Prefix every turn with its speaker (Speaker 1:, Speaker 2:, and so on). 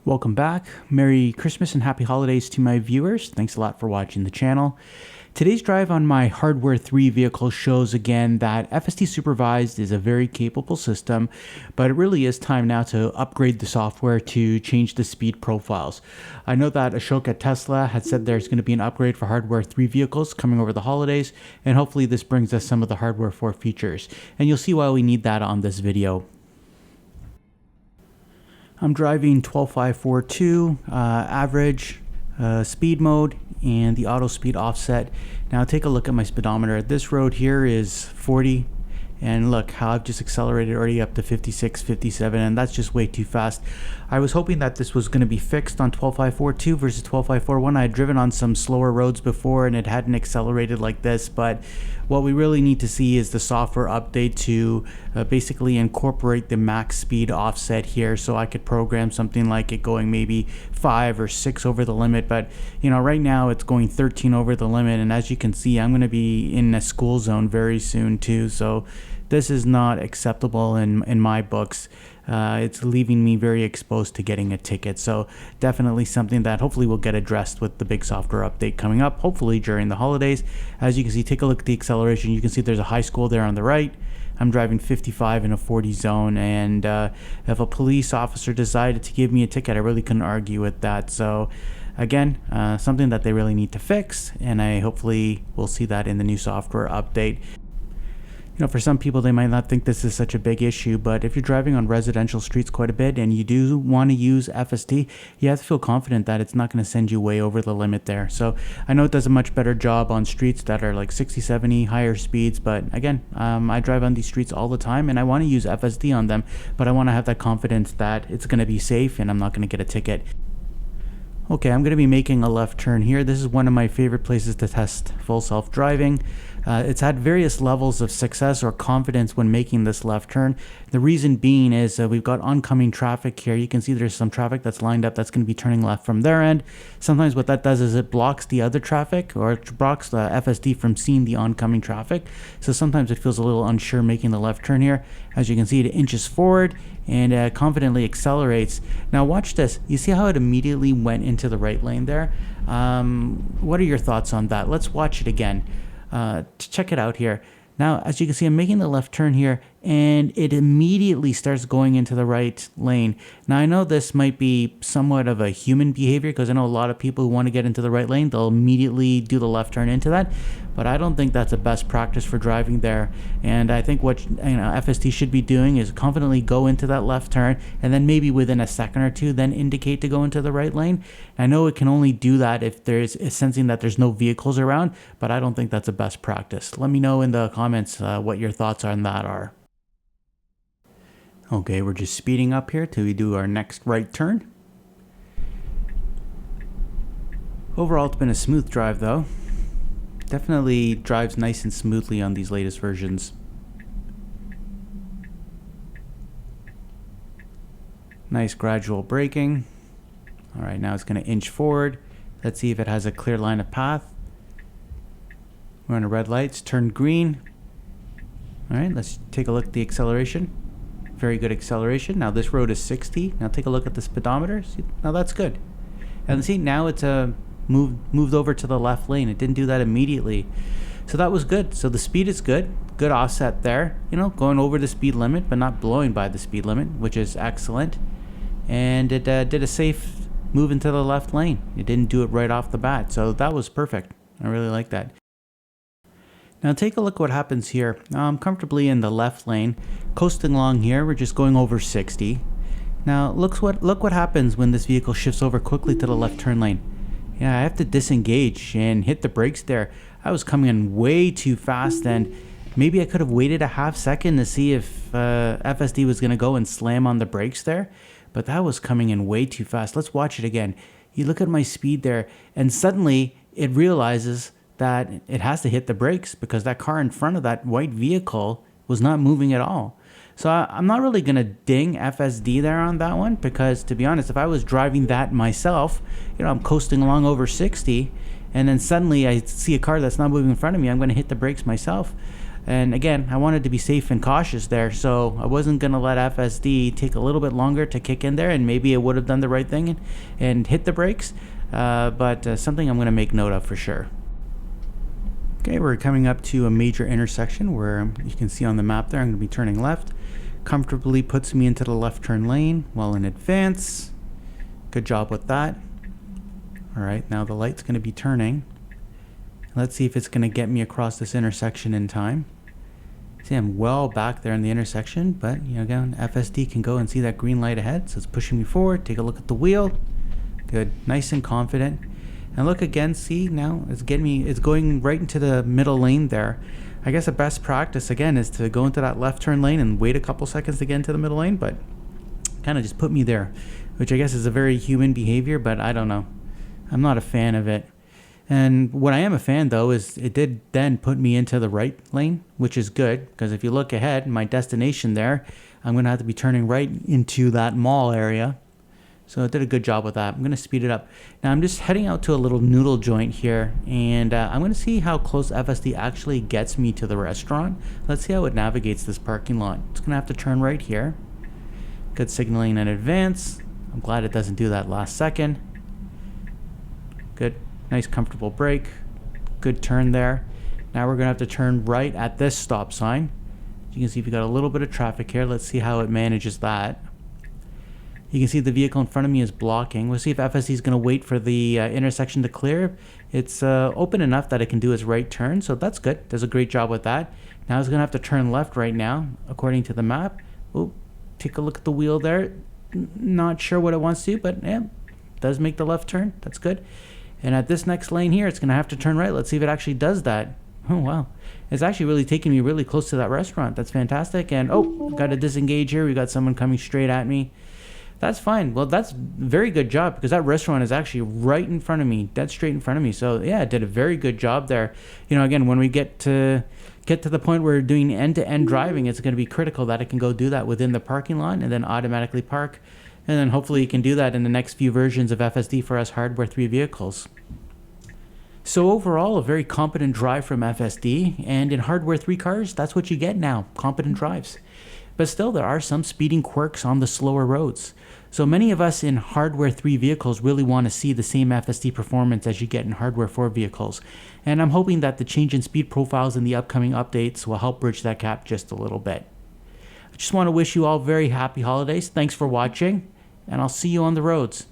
Speaker 1: Welcome back. Merry Christmas and Happy Holidays to my viewers. Thanks a lot for watching the channel. Today's drive on my Hardware 3 vehicle shows again that FSD Supervised is a very capable system, but it really is time now to upgrade the software to change the speed profiles. I know that Ashok at Tesla had said there's going to be an upgrade for Hardware 3 vehicles coming over the holidays, and hopefully this brings us some of the Hardware 4 features. And you'll see why we need that on this video. I'm driving 12542 average speed mode and the auto speed offset. Now take a look at my speedometer. This road here is 40, and look how I've just accelerated already up to 56, 57, and that's just way too fast. I was hoping that this was going to be fixed on 12542 versus 12541. I had driven on some slower roads before and it hadn't accelerated like this, but what we really need to see is the software update to basically incorporate the max speed offset here, so I could program something like it going maybe 5 or 6 over the limit. But you know, right now it's going 13 over the limit, and as you can see, I'm going to be in a school zone very soon too, so this is not acceptable in my books. It's leaving me very exposed to getting a ticket, so definitely something that hopefully will get addressed with the big software update coming up, hopefully during the holidays. As you can see, take a look at the acceleration. You can see there's a high school there on the right. I'm driving 55 in a 40 zone, and if a police officer decided to give me a ticket, I really couldn't argue with that. So again, something that they really need to fix, and I hopefully will see that in the new software update. You know, for some people, they might not think this is such a big issue, but if you're driving on residential streets quite a bit and you do want to use FSD, you have to feel confident that it's not going to send you way over the limit there. So I know it does a much better job on streets that are like 60, 70, higher speeds, but again, I drive on these streets all the time and I want to use FSD on them, but I want to have that confidence that it's going to be safe and I'm not going to get a ticket. Okay, I'm going to be making a left turn here. This is one of my favorite places to test full self-driving. It's had various levels of success or confidence when making this left turn. The reason being is we've got oncoming traffic here. You can see there's some traffic that's lined up that's going to be turning left from their end. Sometimes what that does is it blocks the other traffic, or it blocks the FSD from seeing the oncoming traffic. So sometimes it feels a little unsure making the left turn here. As you can see, it inches forward and confidently accelerates. Now watch this. You see how it immediately went into the right lane there? What are your thoughts on that? Let's watch it again. Check it out here. Now, as you can see, I'm making the left turn here, and it immediately starts going into the right lane. Now, I know this might be somewhat of a human behavior, because I know a lot of people who want to get into the right lane, they'll immediately do the left turn into that. But I don't think that's the best practice for driving there. And I think what FSD should be doing is confidently go into that left turn, and then maybe within a second or two, then indicate to go into the right lane. I know it can only do that if there's sensing that there's no vehicles around, but I don't think that's the best practice. Let me know in the comments what your thoughts on that are. Okay, we're just speeding up here till we do our next right turn. Overall, it's been a smooth drive though. Definitely drives nice and smoothly on these latest versions. Nice gradual braking. All right, now it's going to inch forward. Let's see if it has a clear line of path. We're on a red light. It's turned green. All right, let's take a look at the acceleration. Very good acceleration. Now this road is 60. Now take a look at the speedometer. See, now that's good. And see, now it's moved over to the left lane. It didn't do that immediately. So that was good. So the speed is good. Good offset there. You know, going over the speed limit, but not blowing by the speed limit, which is excellent. And it did a safe move into the left lane. It didn't do it right off the bat. So that was perfect. I really like that. Now take a look what happens here. Now I'm comfortably in the left lane, coasting along here. We're just going over 60. Now look what happens when this vehicle shifts over quickly to the left turn lane. Yeah, I have to disengage and hit the brakes there. I was coming in way too fast, and maybe I could have waited a half second to see if FSD was going to go and slam on the brakes there, but that was coming in way too fast. Let's watch it again. You look at my speed there, and suddenly it realizes that it has to hit the brakes because that car in front of that white vehicle was not moving at all. So I'm not really going to ding FSD there on that one, because to be honest, if I was driving that myself, you know, I'm coasting along over 60 and then suddenly I see a car that's not moving in front of me, I'm going to hit the brakes myself. And again, I wanted to be safe and cautious there, so I wasn't going to let FSD take a little bit longer to kick in there, and maybe it would have done the right thing and hit the brakes, but something I'm going to make note of for sure. Okay, we're coming up to a major intersection where you can see on the map there I'm going to be turning left. Comfortably puts me into the left turn lane well in advance. Good job with that. Alright, now the light's going to be turning. Let's see if it's going to get me across this intersection in time. See, I'm well back there in the intersection, but you know, again, FSD can go and see that green light ahead, so it's pushing me forward. Take a look at the wheel. Good, nice and confident. And look again, see, now it's going right into the middle lane there. I guess the best practice again is to go into that left turn lane and wait a couple seconds to get into the middle lane, but kind of just put me there, which I guess is a very human behavior, but I don't know. I'm not a fan of it. And what I am a fan though is it did then put me into the right lane, which is good, because if you look ahead, my destination there, I'm going to have to be turning right into that mall area. So it did a good job with that. I'm going to speed it up. Now I'm just heading out to a little noodle joint here, and I'm going to see how close FSD actually gets me to the restaurant. Let's see how it navigates this parking lot. It's going to have to turn right here. Good signaling in advance. I'm glad it doesn't do that last second. Good. Nice comfortable brake. Good turn there. Now we're going to have to turn right at this stop sign. You can see we've got a little bit of traffic here. Let's see how it manages that. You can see the vehicle in front of me is blocking. We'll see if FSD is going to wait for the intersection to clear. It's open enough that it can do its right turn, so that's good. Does a great job with that. Now it's going to have to turn left right now, according to the map. Oh, take a look at the wheel there. Not sure what it wants to do, but yeah, does make the left turn. That's good. And at this next lane here, it's going to have to turn right. Let's see if it actually does that. Oh, wow. It's actually really taking me really close to that restaurant. That's fantastic. And, oh, got to disengage here. We got someone coming straight at me. That's fine. Well, that's very good job, because that restaurant is actually right in front of me, dead straight in front of me. So yeah, it did a very good job there. You know, again, when we get to the point where we're doing end-to-end driving, it's going to be critical that it can go do that within the parking lot and then automatically park. And then hopefully you can do that in the next few versions of FSD for us Hardware 3 vehicles. So overall, a very competent drive from FSD, and in Hardware 3 cars, that's what you get now, competent drives. But still, there are some speeding quirks on the slower roads. So many of us in Hardware 3 vehicles really want to see the same FSD performance as you get in Hardware 4 vehicles. And I'm hoping that the change in speed profiles in the upcoming updates will help bridge that gap just a little bit. I just want to wish you all very happy holidays. Thanks for watching, and I'll see you on the roads.